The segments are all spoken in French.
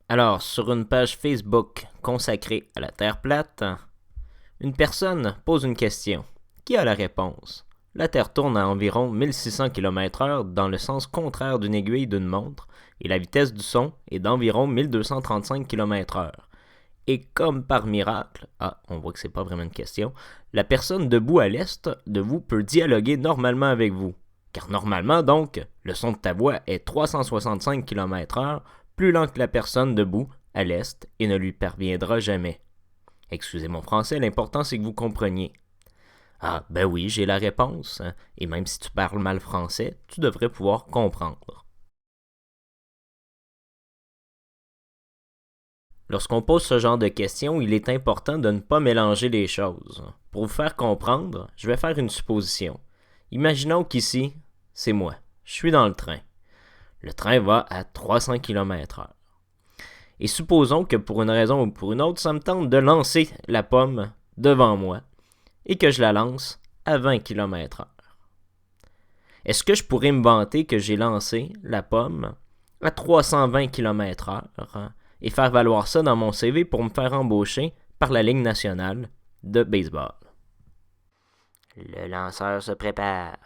Alors, sur une page Facebook consacrée à la Terre plate, une personne pose une question. Qui a la réponse? La Terre tourne à environ 1600 km/h dans le sens contraire d'une aiguille d'une montre et la vitesse du son est d'environ 1235 km/h. Et comme par miracle, on voit que c'est pas vraiment une question, la personne debout à l'est de vous peut dialoguer normalement avec vous. Car normalement donc, le son de ta voix est 365 km/h plus lent que la personne debout à l'est et ne lui parviendra jamais. Excusez mon français, l'important c'est que vous compreniez. Ah, ben oui, j'ai la réponse, hein, et même si tu parles mal français, tu devrais pouvoir comprendre. Lorsqu'on pose ce genre de questions, il est important de ne pas mélanger les choses. Pour vous faire comprendre, je vais faire une supposition. Imaginons qu'ici, c'est moi. Je suis dans le train. Le train va à 300 km/h. Et supposons que pour une raison ou pour une autre, ça me tente de lancer la pomme devant moi et que je la lance à 20 km/h. Est-ce que je pourrais me vanter que j'ai lancé la pomme à 320 km/h et faire valoir ça dans mon CV pour me faire embaucher par la Ligue nationale de baseball? Le lanceur se prépare.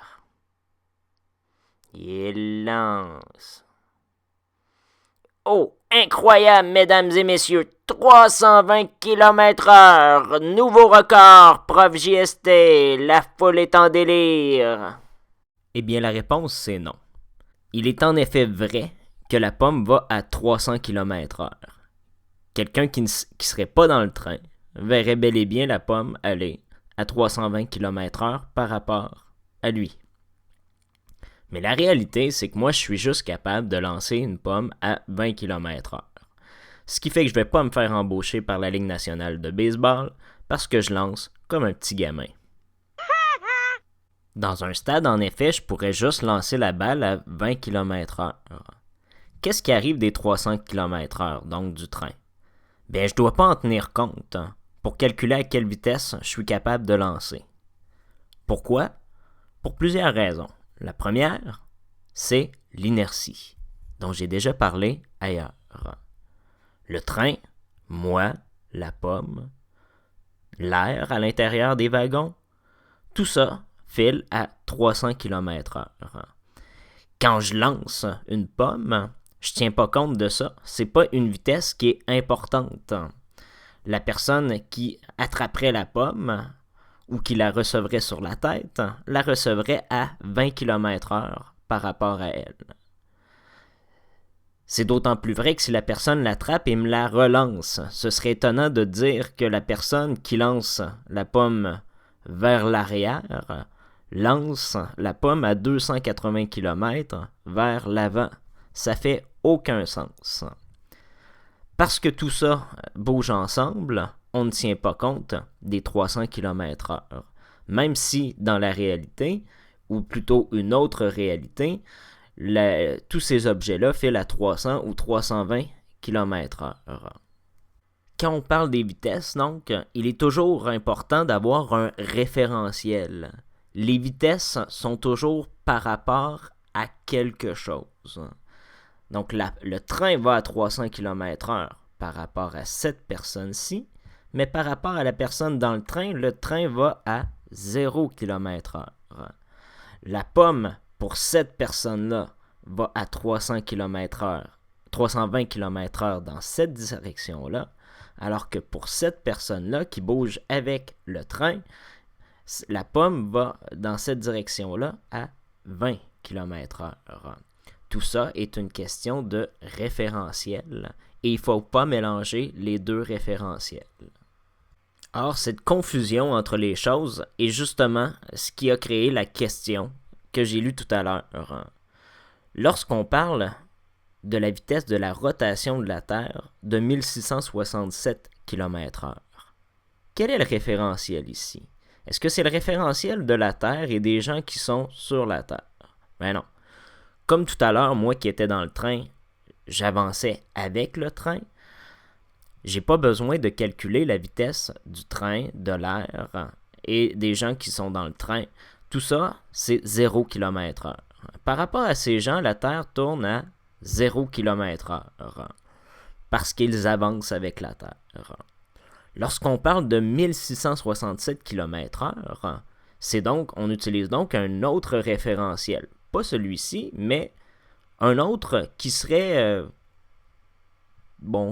Il lance. Oh, incroyable, mesdames et messieurs! 320 km/h! Nouveau record! Prof JST! La foule est en délire! Eh bien, la réponse, c'est non. Il est en effet vrai que la pomme va à 300 km/h. Quelqu'un qui ne serait pas dans le train verrait bel et bien la pomme aller à 320 km/h par rapport à lui. Mais la réalité, c'est que moi, je suis juste capable de lancer une pomme à 20 km/h. Ce qui fait que je ne vais pas me faire embaucher par la Ligue nationale de baseball parce que je lance comme un petit gamin. Dans un stade, en effet, je pourrais juste lancer la balle à 20 km/h. Qu'est-ce qui arrive des 300 km/h, donc du train? Bien, je ne dois pas en tenir compte pour calculer à quelle vitesse je suis capable de lancer. Pourquoi? Pour plusieurs raisons. La première, c'est l'inertie, dont j'ai déjà parlé ailleurs. Le train, moi, la pomme, l'air à l'intérieur des wagons, tout ça file à 300 km/h. Quand je lance une pomme, je tiens pas compte de ça. C'est pas une vitesse qui est importante. La personne qui attraperait la pomme ou qui la recevrait sur la tête, la recevrait à 20 km/h par rapport à elle. C'est d'autant plus vrai que si la personne l'attrape et me la relance, ce serait étonnant de dire que la personne qui lance la pomme vers l'arrière lance la pomme à 280 km vers l'avant. Ça fait aucun sens. Parce que tout ça bouge ensemble, on ne tient pas compte des 300 km/h. Même si, dans la réalité, ou plutôt une autre réalité, tous ces objets-là filent à 300 ou 320 km/h. Quand on parle des vitesses, donc, il est toujours important d'avoir un référentiel. Les vitesses sont toujours par rapport à quelque chose. Donc, le train va à 300 km/h par rapport à cette personne-ci, mais par rapport à la personne dans le train va à 0 km/h. La pomme, pour cette personne-là, va à 300 km/h, 320 km/h dans cette direction-là, alors que pour cette personne-là qui bouge avec le train, la pomme va dans cette direction-là à 20 km/h. Tout ça est une question de référentiel et il ne faut pas mélanger les deux référentiels. Or, cette confusion entre les choses est justement ce qui a créé la question que j'ai lue tout à l'heure. Lorsqu'on parle de la vitesse de la rotation de la Terre de 1667 km/h, quel est le référentiel ici? Est-ce que c'est le référentiel de la Terre et des gens qui sont sur la Terre? Ben non. Comme tout à l'heure, moi qui étais dans le train, j'avançais avec le train. J'ai pas besoin de calculer la vitesse du train, de l'air et des gens qui sont dans le train. Tout ça, c'est 0 km/h. Par rapport à ces gens, la Terre tourne à 0 km/h. parce qu'ils avancent avec la Terre. Lorsqu'on parle de 1667 km/h, on utilise donc un autre référentiel. Pas celui-ci, mais un autre qui serait...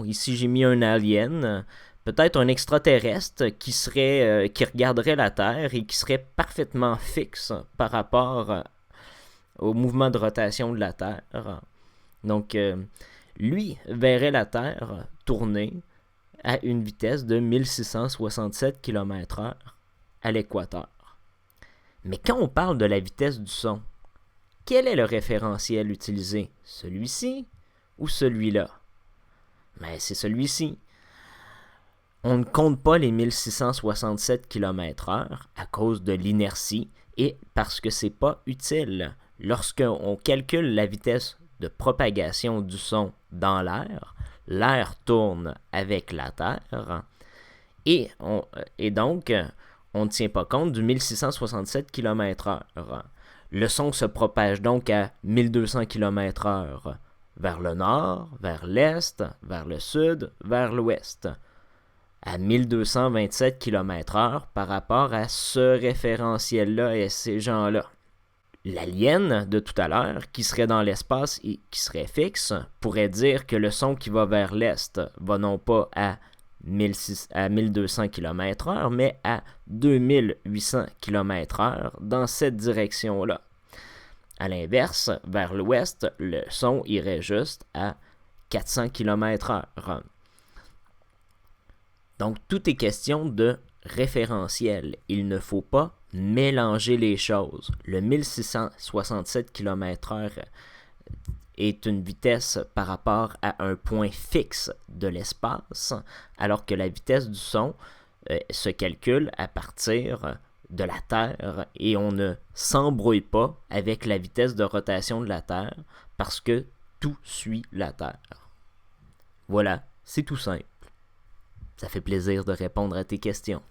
ici j'ai mis un alien, peut-être un extraterrestre qui regarderait la Terre et qui serait parfaitement fixe par rapport au mouvement de rotation de la Terre. Donc, lui verrait la Terre tourner à une vitesse de 1667 km/h à l'équateur. Mais quand on parle de la vitesse du son, quel est le référentiel utilisé? Celui-ci ou celui-là? Mais c'est celui-ci. On ne compte pas les 1667 km/h à cause de l'inertie et parce que c'est pas utile. Lorsqu'on calcule la vitesse de propagation du son dans l'air, l'air tourne avec la Terre et donc on ne tient pas compte du 1667 km/h. Le son se propage donc à 1200 km/h vers le nord, vers l'est, vers le sud, vers l'ouest, à 1227 km/h par rapport à ce référentiel-là et ces gens-là. L'alien de tout à l'heure, qui serait dans l'espace et qui serait fixe, pourrait dire que le son qui va vers l'est va non pas à 1200 km/h, mais à 2800 km/h dans cette direction-là. À l'inverse, vers l'ouest, le son irait juste à 400 km/h. Donc, tout est question de référentiel. Il ne faut pas mélanger les choses. Le 1667 km/h est une vitesse par rapport à un point fixe de l'espace, alors que la vitesse du son se calcule à partir de la Terre et on ne s'embrouille pas avec la vitesse de rotation de la Terre parce que tout suit la Terre. Voilà, c'est tout simple. Ça fait plaisir de répondre à tes questions.